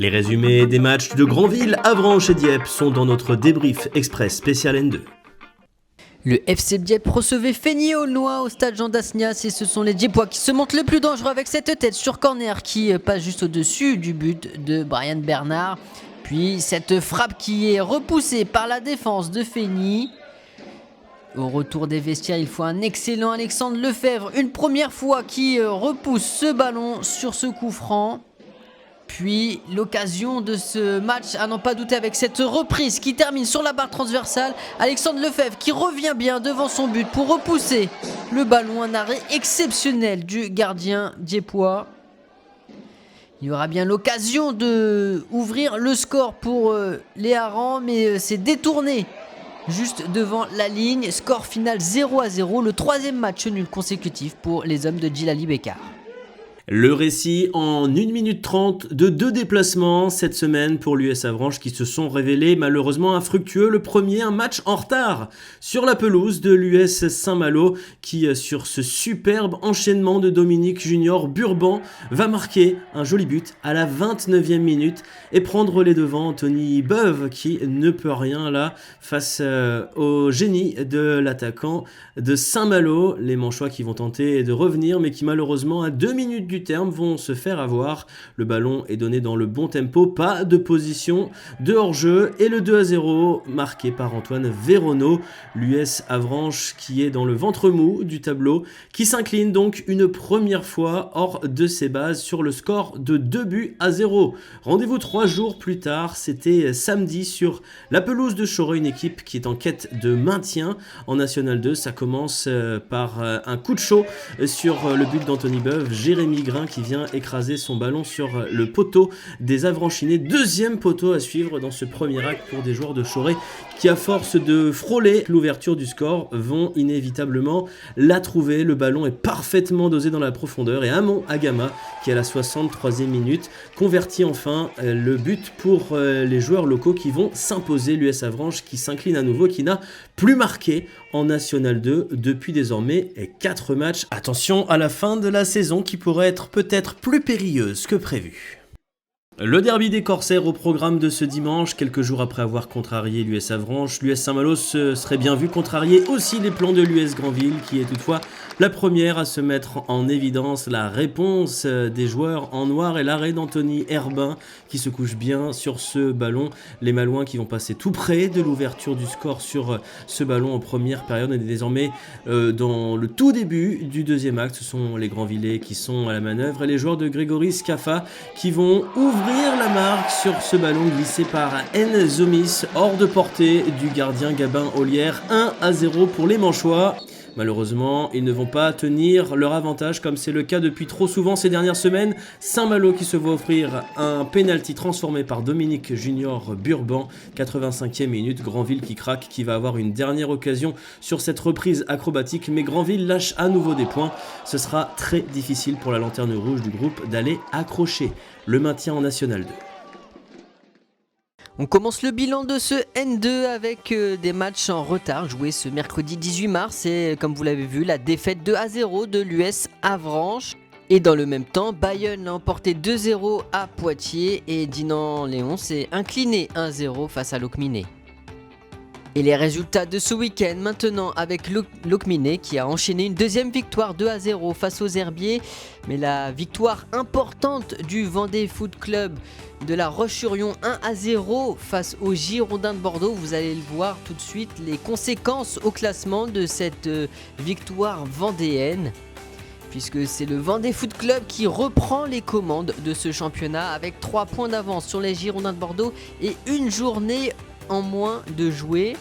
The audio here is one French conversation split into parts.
Les résumés des matchs de Granville, Avranches et Dieppe sont dans notre débrief express spécial N2. Le FC Dieppe recevait Feigny-Aulnois au stade Jean Dasnias et ce sont les Dieppois qui se montrent les plus dangereux avec cette tête sur corner qui passe juste au-dessus du but de Brian Bernard. Puis cette frappe qui est repoussée par la défense de Feigny. Au retour des vestiaires, il faut un excellent Alexandre Lefebvre, une première fois qui repousse ce ballon sur ce coup franc. Puis l'occasion de ce match, à n'en pas douter, avec cette reprise qui termine sur la barre transversale. Alexandre Lefebvre qui revient bien devant son but pour repousser le ballon. Un arrêt exceptionnel du gardien dieppois. Il y aura bien l'occasion d'ouvrir le score pour les Harengs, mais c'est détourné juste devant la ligne. Score final 0-0, le troisième match nul consécutif pour les hommes de Djilali Bekar. Le récit en 1 minute 30 de 2 déplacements cette semaine pour l'US Avranches qui se sont révélés malheureusement infructueux. Le premier, un match en retard sur la pelouse de l'US Saint-Malo qui, sur ce superbe enchaînement de Dominique Junior Burban, va marquer un joli but à la 29e minute et prendre les devants. Anthony Beuve qui ne peut rien là face au génie de l'attaquant de Saint-Malo. Les Manchois qui vont tenter de revenir mais qui malheureusement à 2 minutes du terme vont se faire avoir. Le ballon est donné dans le bon tempo, pas de position de hors-jeu et le 2-0 marqué par Antoine Véronneau. L'US Avranches qui est dans le ventre mou du tableau, qui s'incline donc une première fois hors de ses bases sur le score de 2-0. Rendez-vous 3 jours plus tard, c'était samedi sur la pelouse de Choreux, une équipe qui est en quête de maintien en National 2. Ça commence par un coup de chaud sur le but d'Anthony Beuve, Jérémy Grain qui vient écraser son ballon sur le poteau des Avranchinais. Deuxième poteau à suivre dans ce premier acte pour des joueurs de Choré qui, à force de frôler l'ouverture du score, vont inévitablement la trouver. Le ballon est parfaitement dosé dans la profondeur et Amon Agama qui à la 63e minute convertit enfin le but pour les joueurs locaux qui vont s'imposer. L'US Avranches qui s'incline à nouveau, qui n'a plus marqué en National 2 depuis désormais 4 matchs. Attention à la fin de la saison qui pourrait être peut-être plus périlleuse que prévu. Le derby des Corsaires au programme de ce dimanche, quelques jours après avoir contrarié l'US Avranches, l'US Saint-Malo se serait bien vu contrarier aussi les plans de l'US Granville, qui est toutefois la première à se mettre en évidence. La réponse des joueurs en noir et l'arrêt d'Anthony Herbin qui se couche bien sur ce ballon. Les Malouins qui vont passer tout près de l'ouverture du score sur ce ballon en première période et désormais dans le tout début du deuxième acte. Ce sont les Granvillais qui sont à la manœuvre et les joueurs de Grégory Scaffa qui vont ouvrir la marque sur ce ballon glissé par Enzomis hors de portée du gardien Gabin Ollière. 1-0 pour les Manchois. Malheureusement, ils ne vont pas tenir leur avantage comme c'est le cas depuis trop souvent ces dernières semaines. Saint-Malo qui se voit offrir un penalty transformé par Dominique Junior Burban. 85e minute, Granville qui craque, qui va avoir une dernière occasion sur cette reprise acrobatique. Mais Granville lâche à nouveau des points. Ce sera très difficile pour la lanterne rouge du groupe d'aller accrocher le maintien en National 2. On commence le bilan de ce N2 avec des matchs en retard joués ce mercredi 18 mars et comme vous l'avez vu, la défaite 2-0 de l'US Avranches. Et dans le même temps, Bayonne a emporté 2-0 à Poitiers et Dinan-Léon s'est incliné 1-0 face à Locminé. Et les résultats de ce week-end maintenant avec Locminé qui a enchaîné une deuxième victoire 2-0 face aux Herbiers. Mais la victoire importante du Vendée Foot Club de la Roche-sur-Yon 1-0 face aux Girondins de Bordeaux. Vous allez le voir tout de suite, les conséquences au classement de cette victoire vendéenne. Puisque c'est le Vendée Foot Club qui reprend les commandes de ce championnat avec 3 points d'avance sur les Girondins de Bordeaux et une journée en moins de jouer.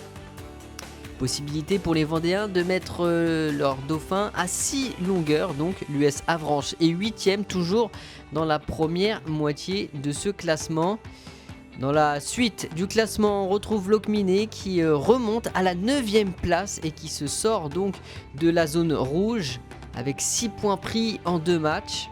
Possibilité pour les Vendéens de mettre leur dauphin à 6 longueurs. Donc l'US Avranches est 8ème, toujours dans la première moitié de ce classement. Dans la suite du classement, on retrouve Locminé qui remonte à la 9ème place et qui se sort donc de la zone rouge avec 6 points pris en 2 matchs.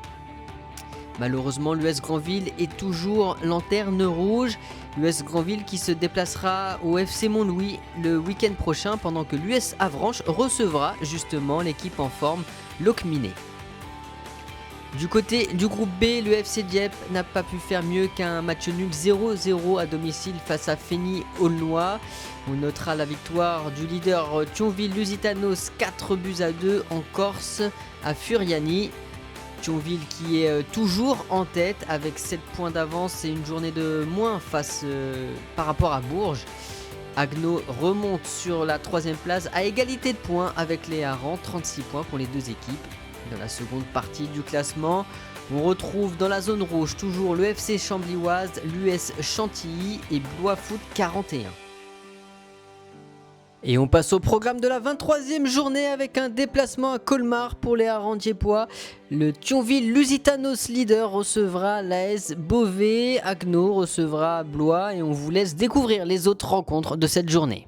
Malheureusement, l'US Granville est toujours lanterne rouge. L'US Granville qui se déplacera au FC Montlouis le week-end prochain pendant que l'US Avranches recevra justement l'équipe en forme Locminé. Du côté du groupe B, le FC Dieppe n'a pas pu faire mieux qu'un match nul 0-0 à domicile face à Fény Aulnois. On notera la victoire du leader Thionville-Lusitanos 4-2 en Corse à Furiani. Thionville qui est toujours en tête avec 7 points d'avance et une journée de moins par rapport à Bourges. Agno remonte sur la 3e place à égalité de points avec les Harans, 36 points pour les deux équipes. Dans la seconde partie du classement, on retrouve dans la zone rouge toujours le FC Chambly-Oise, l'US Chantilly et Blois Foot 41. Et on passe au programme de la 23e journée avec un déplacement à Colmar pour les Harans diepois. Le Thionville-Lusitanos leader recevra l'AS Beauvais, Agno recevra Blois et on vous laisse découvrir les autres rencontres de cette journée.